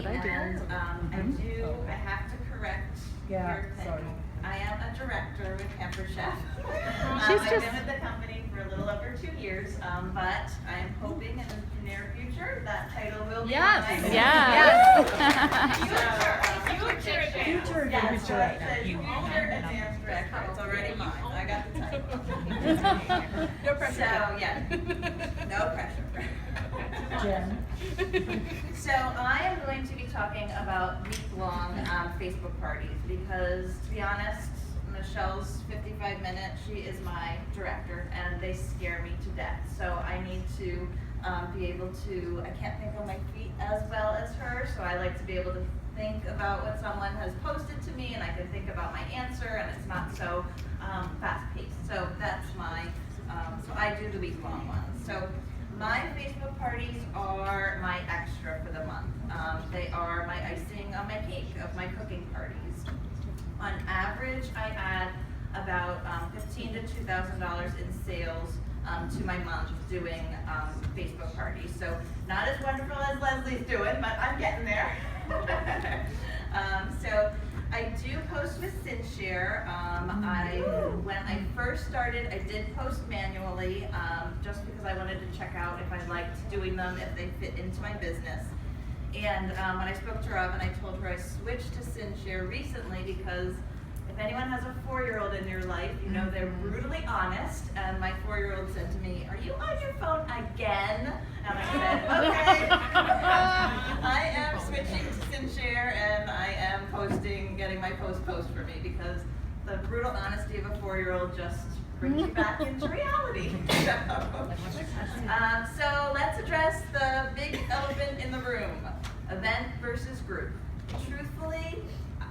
what I do. And I have to correct your thing. Sorry. I am a director with Pampered Chef. She's I've just- been with the company for a little over 2 years, but I'm hoping in the near future that title will be Yes, mine. yes. Future Future Yes, advanced so it director. says Future Advanced Director. It's already mine. I got the title. No pressure. So, yeah, no pressure. Jen. So I am going to be talking about week-long Facebook parties because, to be honest, Michelle's 55 minutes, she is my director, and they scare me to death. So I need to be able to, I can't think on my feet as well as her, so I like to be able to think about what someone has posted to me, and I can think about my answer, and it's not so fast-paced. So that's my, so I do the week-long ones. So my Facebook parties are my extra for the month. They are my icing on my cake of my cooking parties. On average, I add about $1,500 to $2,000 in sales to my month doing Facebook parties. So not as wonderful as Leslie's doing, but I'm getting there. So I do post with SynShare. When I first started, I did post manually just because I wanted to check out if I liked doing them, if they fit into my business. And when I spoke to Rob and I told her I switched to SynShare recently because if anyone has a 4-year-old in your life, you know they're brutally honest. And my 4-year-old said to me, "Are you on your phone again?" And I said, "Okay." I am switching to SynShare and I am posting, getting my post for me because the brutal honesty of a 4-year-old just brings you back into reality. So let's address the big elephant in the room, event versus group. Truthfully,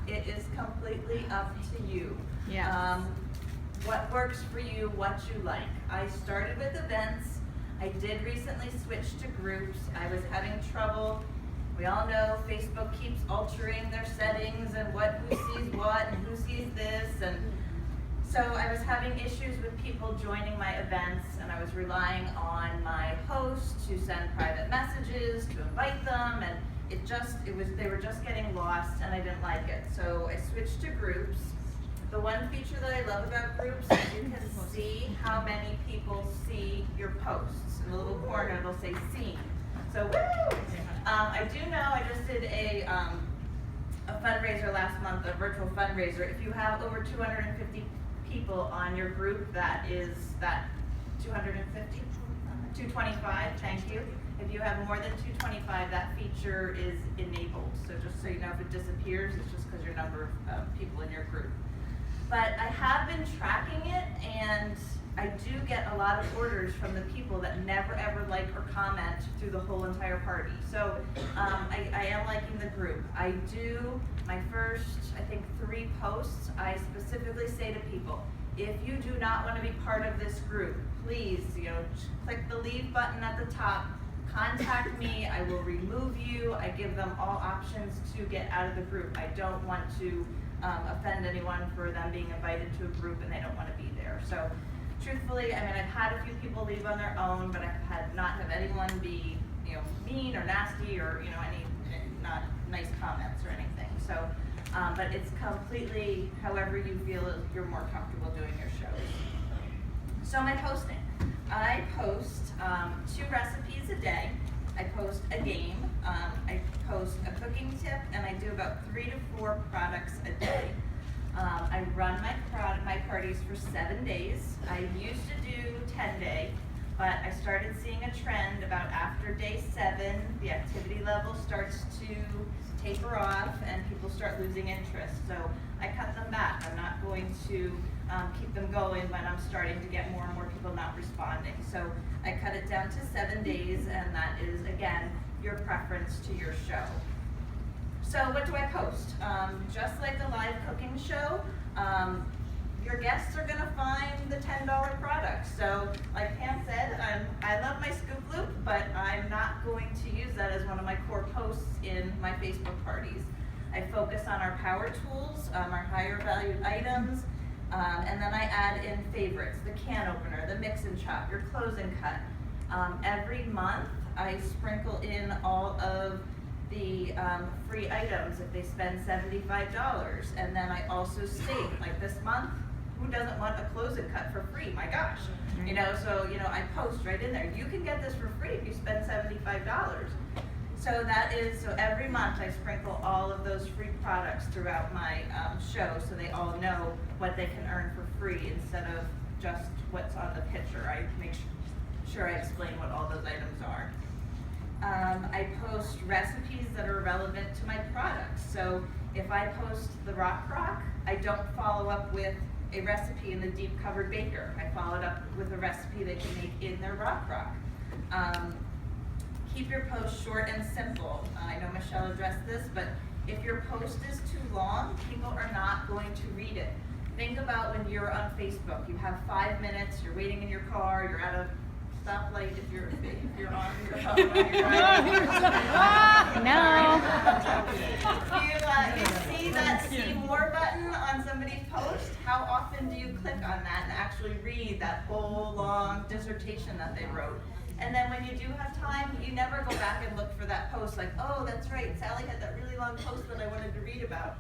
it is completely up to you. Yes. What works for you, what you like. I started with events. I did recently switch to groups. I was having trouble. We all know Facebook keeps altering their settings and who sees what and who sees this. And so I was having issues with people joining my events, and I was relying on my host to send private messages, to invite them, and they were just getting lost, and I didn't like it. So I switched to groups. The one feature that I love about groups is you can see how many people see your posts. In the little corner, it'll say seen. So woo! I do know I just did a fundraiser last month, a virtual fundraiser. If you have over 250 people on your group, that is that 250? 225, thank you. If you have more than 225, that feature is enabled. So just so you know, if it disappears, it's just because your number of people in your group. But I have been tracking it, and I do get a lot of orders from the people that never ever like or comment through the whole entire party. So I am liking the group. I do my first, I think, 3 posts. I specifically say to people, if you do not want to be part of this group, please, click the leave button at the top. Contact me, I will remove you. I give them all options to get out of the group. I don't want to offend anyone for them being invited to a group and they don't want to be there. So truthfully, I mean, I've had a few people leave on their own, but I've had not have anyone be, mean or nasty or, any not nice comments or anything. So, but it's completely however you feel you're more comfortable doing your shows. So my posting. I post 2 recipes a day. I post a game. I post a cooking tip, and I do about 3 to 4 products a day. I run my parties for 7 days. I used to do 10-day, but I started seeing a trend about after day 7, the activity level starts to taper off and people start losing interest. So I cut them back. I'm not going to keep them going when I'm starting to get more and more people not responding. So I cut it down to 7 days, and that is, again, your preference to your show. So what do I post? Just like a live cooking show, your guests are going to find the $10 products. So like Pam said, I love my Scoop Loop, but I'm not going to use that as one of my core posts in my Facebook parties. I focus on our power tools, our higher valued items, and then I add in favorites, the can opener, the mix and chop, your close and cut. Every month I sprinkle in all of the free items if they spend $75. And then I also state, like this month, who doesn't want a close-it cut for free? My gosh. You know, so, you know, I post right in there, you can get this for free if you spend $75. So that is, so every month I sprinkle all of those free products throughout my show so they all know what they can earn for free instead of just what's on the picture. I make sure I explain what all those items are. I post recipes that are relevant to my products. So if I post the Rock, I don't follow up with a recipe in the deep covered baker. I follow it up with a recipe they can make in their Rock. Keep your post short and simple. I know Michelle addressed this, but if your post is too long, people are not going to read it. Think about when you're on Facebook. You have 5 minutes, you're waiting in your car, you're at a stoplight if you're on your phone when you're driving. No. You see that see more button on somebody's post, how often do you click on that and actually read that whole long dissertation that they wrote? And then when you do have time, you never go back and look for that post like, oh, that's right, Sally had that really long post that I wanted to read about.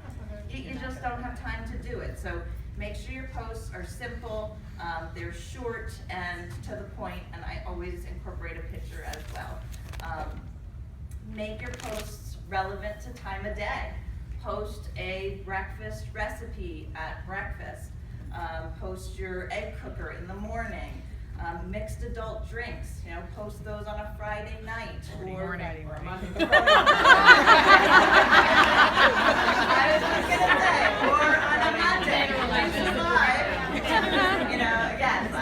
You just don't have time to do it. So make sure your posts are simple, they're short and to the point, and I always incorporate a picture as well. Make your posts relevant to time of day. Post a breakfast recipe at breakfast. Post your egg cooker in the morning. Mixed adult drinks, you know, post those on a Friday night or Monday. I was just gonna say, or on a Monday, which is live. You know, yes, I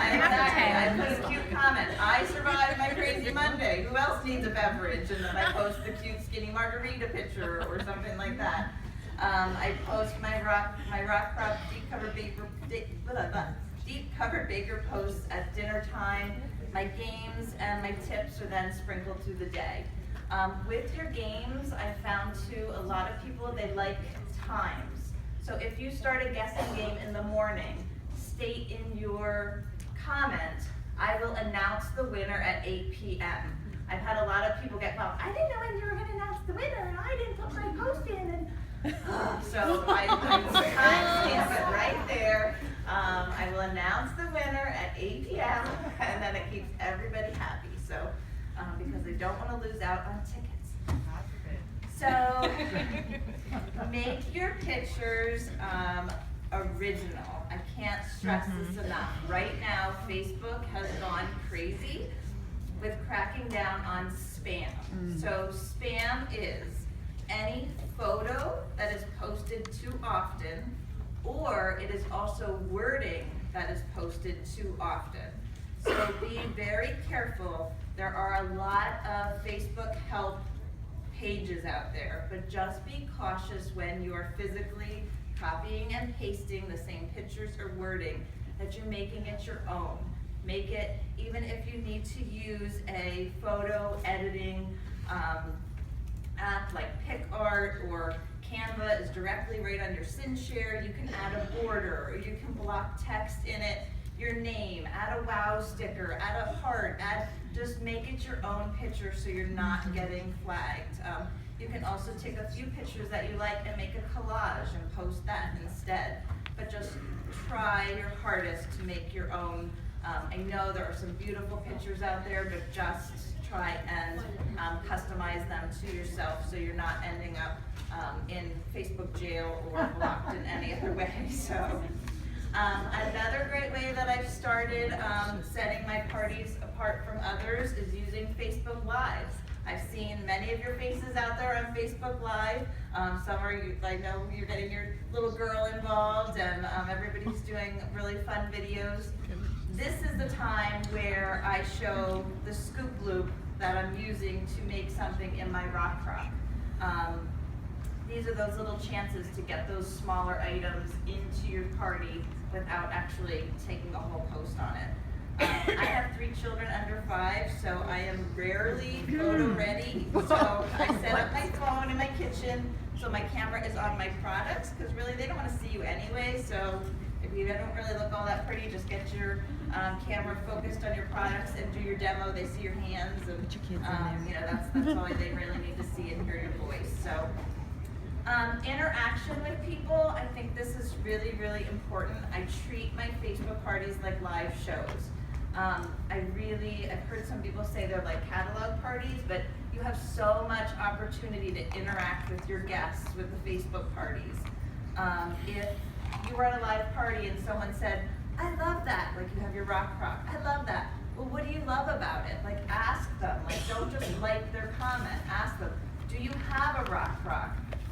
put a cute comment. I survived my crazy Monday. Who else needs a beverage? And then I post the cute skinny margarita picture or something like that. I post my rock deep covered baker posts at dinner time. My games and my tips are then sprinkled through the day. With your games, I found too, a lot of people, they like times. So if you start a guessing game in the morning, state in your comment, I will announce the winner at 8 p.m. I've had a lot of people get, well, I didn't know when you were going to announce the winner, and I didn't put my post in. And so I timestamp it right there. I will announce the winner at 8 p.m. and then it keeps everybody happy. So, because they don't want to lose out on tickets. So, make your pictures original. I can't stress this enough. Right now, Facebook has gone crazy with cracking down on spam. So, spam is any photo that is posted too often, or it is also wording that is posted too often. So be very careful. There are a lot of Facebook help pages out there, but just be cautious when you are physically copying and pasting the same pictures or wording that you're making it your own. Make it, even if you need to use a photo editing app like PicArt or Canva is directly right on your SynShare. You can add a border, or you can block text in it, your name, add a wow sticker, add a heart, just make it your own picture so you're not getting flagged. You can also take a few pictures that you like and make a collage and post that instead. But just try your hardest to make your own. I know there are some beautiful pictures out there, but just try and customize them to yourself so you're not ending up in Facebook jail or blocked in any other way. So another great way that I've started setting my parties apart from others is using Facebook Live. I've seen many of your faces out there on Facebook Live. Some are, I know you're getting your little girl involved, and everybody's doing really fun videos. This is the time where I show the scoop loop that I'm using to make something in my rock crock. These are those little chances to get those smaller items into your party without actually taking a whole post on it. I have 3 children under 5, so I am rarely photo ready. So I set up my phone in my kitchen so my camera is on my products, because really they don't want to see you anyway. So if you don't really look all that pretty, just get your camera focused on your products and do your demo. They see your hands, and you know, that's all they really need to see and hear your voice. So interaction with people, I think this is really, really important. I treat my Facebook parties like live shows. I've heard some people say they're like catalog parties, but you have so much opportunity to interact with your guests with the Facebook parties. If you were at a live party and someone said, I love that, like you have your rock, I love that. Well, what do you love about it? Like ask them, like don't just like their comment, ask them, do you have a rock?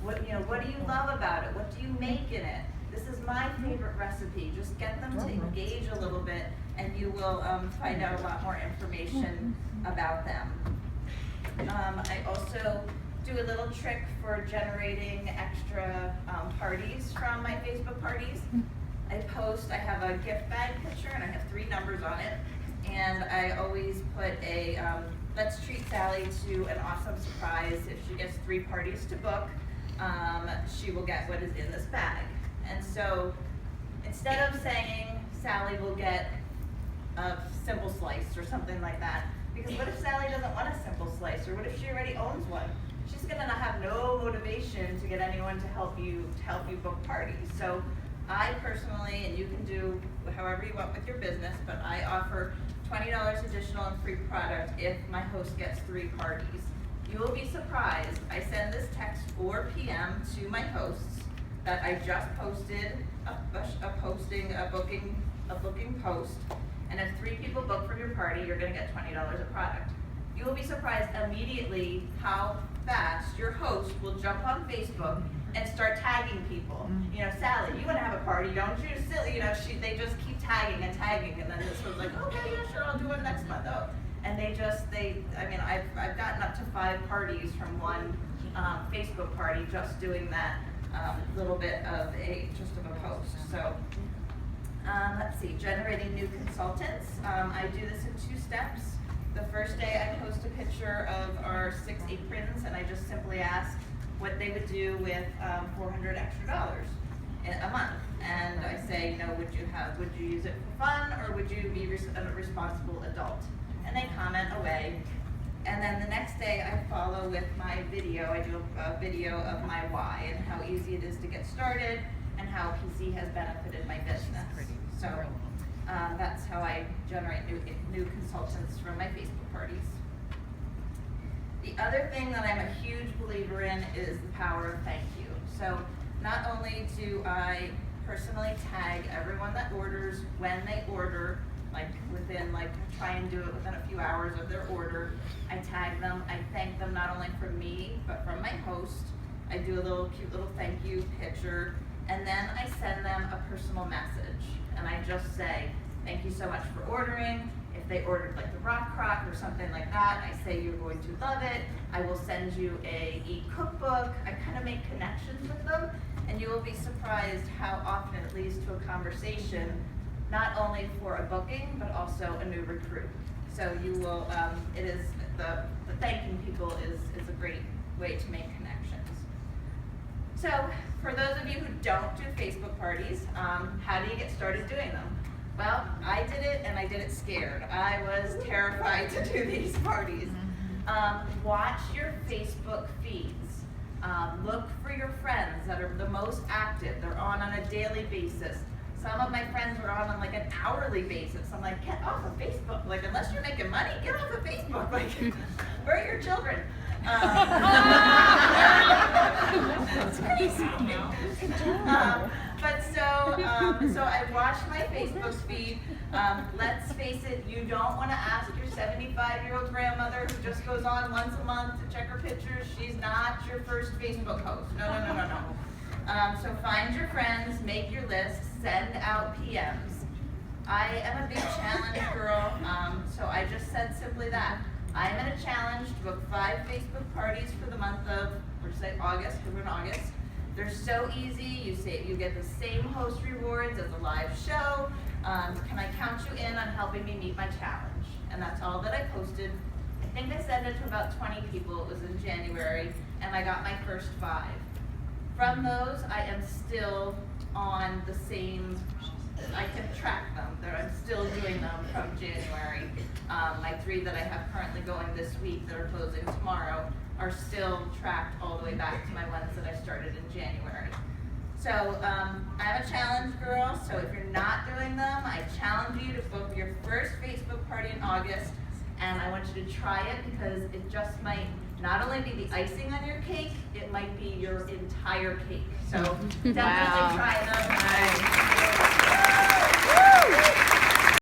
What do you love about it? What do you make in it? This is my favorite recipe. Just get them to engage a little bit and you will find out a lot more information about them. I also do a little trick for generating extra parties from my Facebook parties. I have a gift bag picture and I have 3 numbers on it. And I always put a, let's treat Sally to an awesome surprise. If she gets 3 parties to book, she will get what is in this bag. And so instead of saying Sally will get a simple slice or something like that, because what if Sally doesn't want a simple slice, or what if she already owns one? She's gonna have no motivation to get anyone to help you book parties. So I personally, and you can do however you want with your business, but I offer $20 additional in free product if my host gets 3 parties. You will be surprised. I send this text 4 p.m. to my hosts that I just posted a booking post, and if 3 people book for your party, you're going to get $20 a product. You will be surprised immediately how fast your host will jump on Facebook and start tagging people. Sally, you want to have a party, don't you? Silly, they just keep tagging, and then this was like, okay, yeah, sure, I'll do it next month. Oh. And I've gotten up to 5 parties from one Facebook party just doing that little bit of a post. So let's see, generating new consultants. I do this in 2 steps. The first day I post a picture of our 6 aprons, and I just simply ask what they would do with $400 extra a month. And I say, would you use it for fun, or would you be a responsible adult? And they comment away. And then the next day I follow with my video. I do a video of my why and how easy it is to get started and how PC has benefited my business. So that's how I generate new consultants from my Facebook parties. The other thing that I'm a huge believer in is the power of thank you. So not only do I personally tag everyone that orders when they order, try and do it within a few hours of their order. I tag them, I thank them not only from me, but from my host. I do a cute little thank you picture, and then I send them a personal message. And I just say, thank you so much for ordering. If they ordered like the rock crock or something like that, I say you're going to love it. I will send you a e-cookbook. I kind of make connections with them, and you will be surprised how often it leads to a conversation, not only for a booking, but also a new recruit. So you will, the thanking people is a great way to make connections. So for those of you who don't do Facebook parties, how do you get started doing them? Well, I did it, and I did it scared. I was terrified to do these parties. Watch your Facebook feeds. Look for your friends that are the most active. They're on a daily basis. Some of my friends were on like an hourly basis. I'm like, get off of Facebook. Like, unless you're making money, get off of Facebook. Like, where are your children? It's crazy. So I watch my Facebook feed. Let's face it, you don't want to ask your 75-year-old grandmother who just goes on once a month to check her pictures. She's not your first Facebook host. No. So find your friends, make your list, send out PMs. I am a big challenge girl, so I just said simply that. I am in a challenge to book 5 Facebook parties for the month of, August, because we're in August. They're so easy. You get the same host rewards as a live show. Can I count you in on helping me meet my challenge? And that's all that I posted. I think I sent it to about 20 people. It was in January, and I got my first 5. From those, I am still on the same, I can track them. I'm still doing them from January. My 3 that I have currently going this week that are closing tomorrow, are still tracked all the way back to my ones that I started in January. So I'm a challenge girl, so if you're not doing them, I challenge you to book your first Facebook party in August, and I want you to try it because it just might not only be the icing on your cake, it might be your entire cake. So definitely try them.